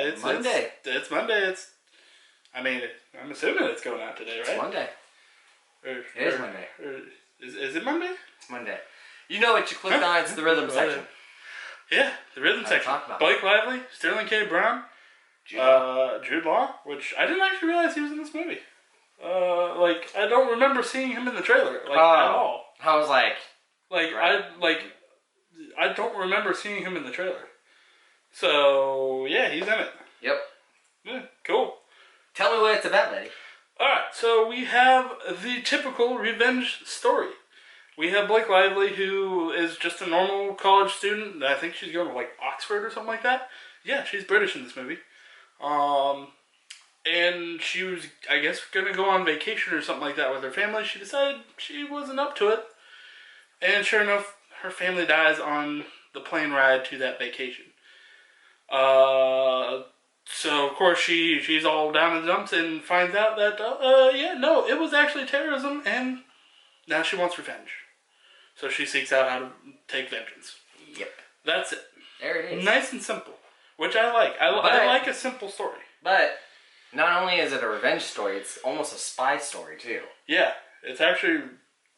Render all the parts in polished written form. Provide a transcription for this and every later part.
it's Monday. It's Monday. I mean, I'm assuming it's going out today, right? It's Monday. It is Monday. Is it Monday? It's Monday. You know what you clicked on? It's the rhythm section. Yeah, the rhythm section. Blake Lively, Sterling K. Brown, Jude Law, which I didn't actually realize he was in this movie. I don't remember seeing him in the trailer, at all. I was like, I don't remember seeing him in the trailer. So yeah, he's in it. Yep. Yeah, cool. Tell me what it's about, buddy. Alright, so we have the typical revenge story. We have Blake Lively, who is just a normal college student. I think she's going to Oxford or something like that. Yeah, she's British in this movie. And she was, I guess, going to go on vacation or something like that with her family. She decided she wasn't up to it. And sure enough, her family dies on the plane ride to that vacation. So, of course, she's all down in the dumps and finds out that, it was actually terrorism, and now she wants revenge. So she seeks out how to take vengeance. Yep. That's it. There it is. Nice and simple, which I like. I like a simple story. But not only is it a revenge story, it's almost a spy story, too. Yeah, it's actually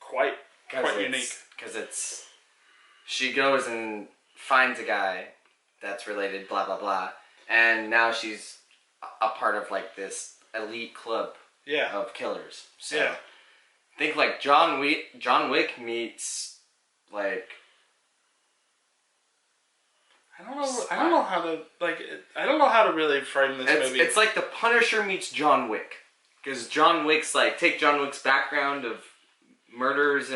quite unique. Because she goes and finds a guy that's related, blah, blah, blah. And now she's a part of this elite club of killers. So yeah. Think John Wick meets I don't know how to really frame this movie. It's like The Punisher meets John Wick. Because John Wick's take John Wick's background of murderers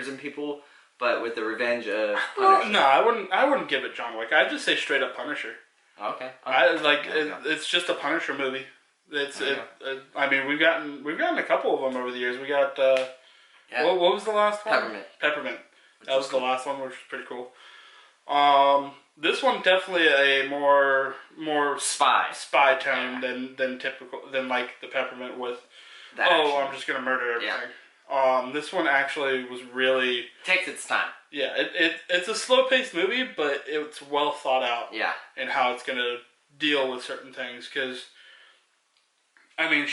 and people, but with the revenge of Punisher. No, I wouldn't give it John Wick. I'd just say straight up Punisher. Okay. It's just a Punisher movie. I mean, we've gotten a couple of them over the years. We got what was the last one? Peppermint. That was the last one, which was pretty cool. This one definitely a more spy tone than typical than the Peppermint with I'm just gonna murder everything. Yeah. This one actually was really takes its time. Yeah, it's a slow paced movie, but it's well thought out. Yeah. And how it's gonna deal with certain things, because I mean,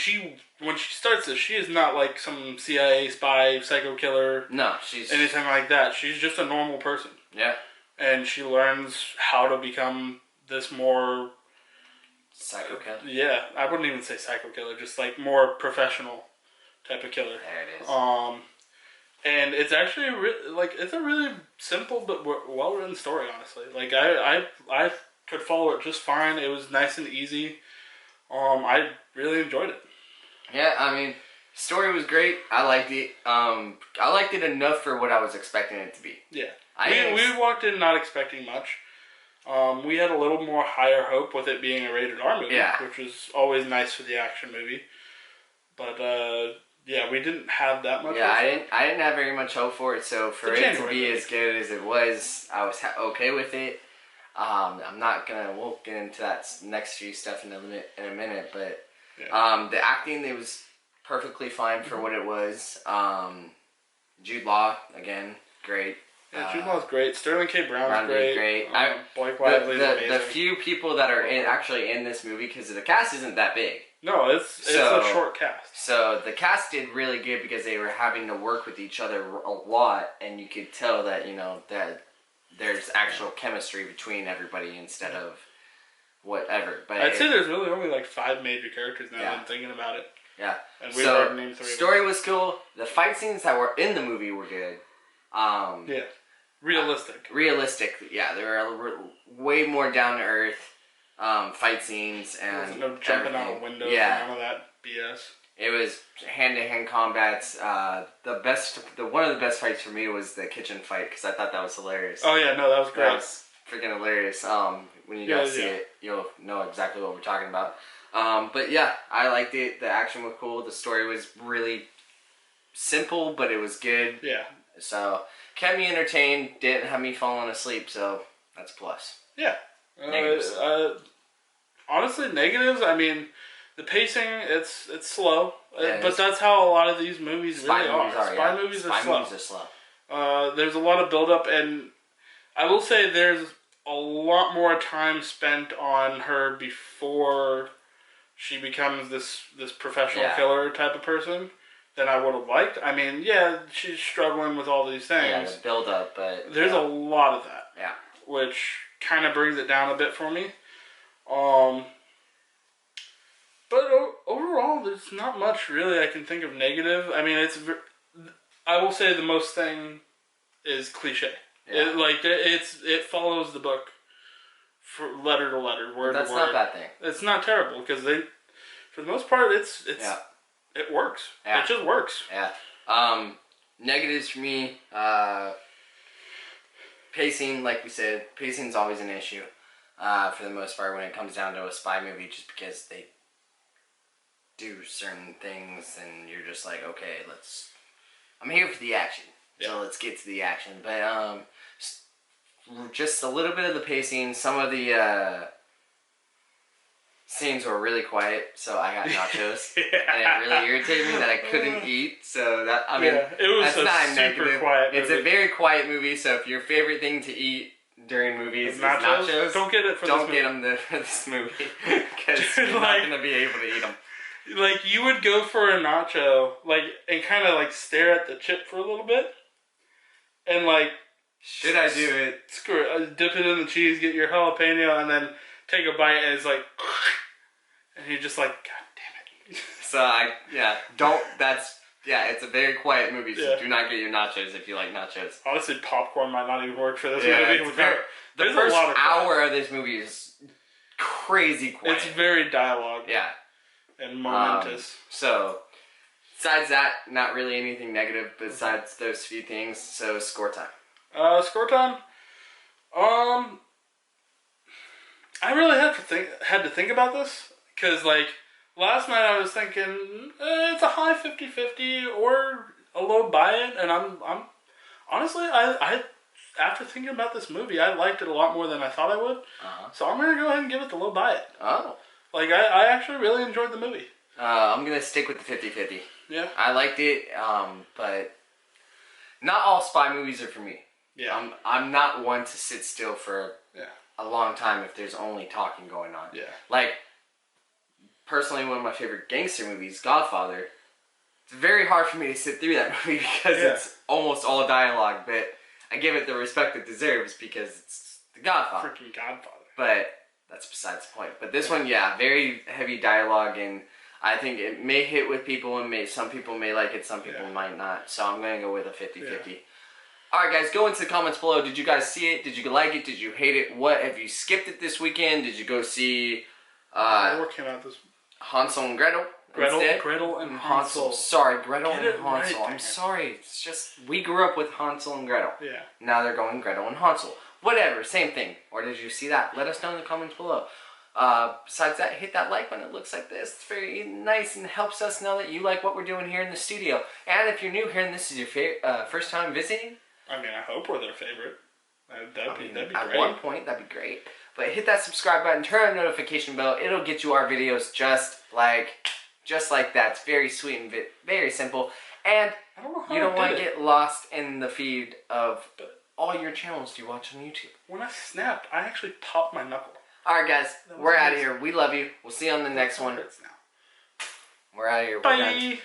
when she starts this, she is not like some CIA spy, psycho killer. No, she's anything like that. She's just a normal person. Yeah. And she learns how to become this more psycho killer. Yeah, I wouldn't even say psycho killer, just more professional type of killer. There it is. And it's actually it's a really simple but well written story. Honestly, I could follow it just fine. It was nice and easy. I really enjoyed it. Yeah, I mean, story was great. I liked it. I liked it enough for what I was expecting it to be. Yeah. We walked in not expecting much. We had a little more higher hope with it being a rated R movie, which was always nice for the action movie. But we didn't have that much. Yeah, I didn't have very much hope for it. So for it to be as good as it was, I was okay with it. We'll get into that next few stuff in a minute, but the acting, it was perfectly fine for what it was. Jude Law, again, great. Yeah, Jude Law's great. Sterling K. Brown's great. Blake Lively's amazing. The few people that are actually in this movie, because the cast isn't that big. No, it's a short cast. So the cast did really good because they were having to work with each other a lot, and you could tell that that there's actual chemistry between everybody instead of whatever. But I'd say there's really only 5 major characters now that I'm thinking about it. Yeah. And we've already named 3 of them. Story was cool. The fight scenes that were in the movie were good. Realistic. Yeah. They were way more down to earth fight scenes and no jumping out of windows and none of that BS. It was hand-to-hand combats. One of the best fights for me was the kitchen fight, because I thought that was hilarious. Oh yeah, no, that was great. That was freaking hilarious. When you guys see it, you'll know exactly what we're talking about. But yeah, I liked it. The action was cool. The story was really simple, but it was good. Yeah. So kept me entertained. Didn't have me falling asleep. So that's a plus. Yeah. Negatives. Honestly, negatives. I mean, the pacing, it's slow, but that's how a lot of these movies really are. Spy movies are slow. There's There's a lot of build-up, and I will say there's a lot more time spent on her before she becomes this professional killer type of person than I would have liked. I mean, yeah, she's struggling with all these things. Yeah, the build up, but there's a lot of that. Yeah. Which kind of brings it down a bit for me. But overall, there's not much really I can think of negative. I mean, I will say the most thing is cliche. Yeah. It follows the book for letter to letter, word to word. That's not a bad thing. It's not terrible because for the most part, it works. Yeah. It just works. Yeah. Negatives for me, pacing. Like we said, pacing's always an issue for the most part when it comes down to a spy movie, just because they do certain things and you're just like, okay, I'm here for the action. Yeah. So let's get to the action. But just a little bit of the pacing. Some of the scenes were really quiet, so I got nachos. Yeah. And it really irritated me that I couldn't eat. So that, I mean, it was that's not super quiet movie. It's a very quiet movie, so if your favorite thing to eat during movies is nachos, don't get it for don't get them for this movie, because you're not going to be able to eat them. Like, you would go for a nacho, and kind of, stare at the chip for a little bit, and, should I do it? Screw it. Dip it in the cheese, get your jalapeno, and then take a bite, and it's like, and you're just like, God damn it. So, it's a very quiet movie, so do not get your nachos if you like nachos. Honestly, popcorn might not even work for this movie. The first hour of this movie is crazy quiet. It's very dialogue. Yeah. And momentous. So, besides that, not really anything negative besides those few things. So, score time. Score time? I really had to think about this. Because, last night I was thinking, it's a high 50-50 or a low buy-in. And I'm honestly, I after thinking about this movie, I liked it a lot more than I thought I would. So I'm going to go ahead and give it the low buy-in. Oh. I actually really enjoyed the movie. I'm going to stick with the 50-50. Yeah. I liked it, but not all spy movies are for me. Yeah. I'm not one to sit still for a long time if there's only talking going on. Yeah. Personally, one of my favorite gangster movies, Godfather, it's very hard for me to sit through that movie because it's almost all dialogue, but I give it the respect it deserves because it's the Godfather. Freaking Godfather. But that's besides the point. But this one, very heavy dialogue, and I think it may hit with people, and some people may like it, some people might not. So I'm going to go with a 50-50. Yeah. Alright guys, go into the comments below. Did you guys see it? Did you like it? Did you hate it? What, have you skipped it this weekend? Did you go see what came out this Hansel and Gretel? Gretel and Hansel. Sorry, Gretel and Hansel. Right, I'm sorry. It's just, we grew up with Hansel and Gretel. Yeah. Now they're going Gretel and Hansel. Whatever, same thing. Or did you see that? Let us know in the comments below. Besides that, hit that like button. It looks like this. It's very nice and helps us know that you like what we're doing here in the studio. And if you're new here and this is your first time visiting, I mean, I hope we're their favorite. That'd be great. At one point, that'd be great. But hit that subscribe button, turn on the notification bell. It'll get you our videos just like that. It's very sweet and very simple. And you don't want to get lost in the feed of all your channels you watch on YouTube. When I snapped, I actually popped my knuckle. Alright guys, we're out of here. We love you. We'll see you on the next one. We're out of here. Bye.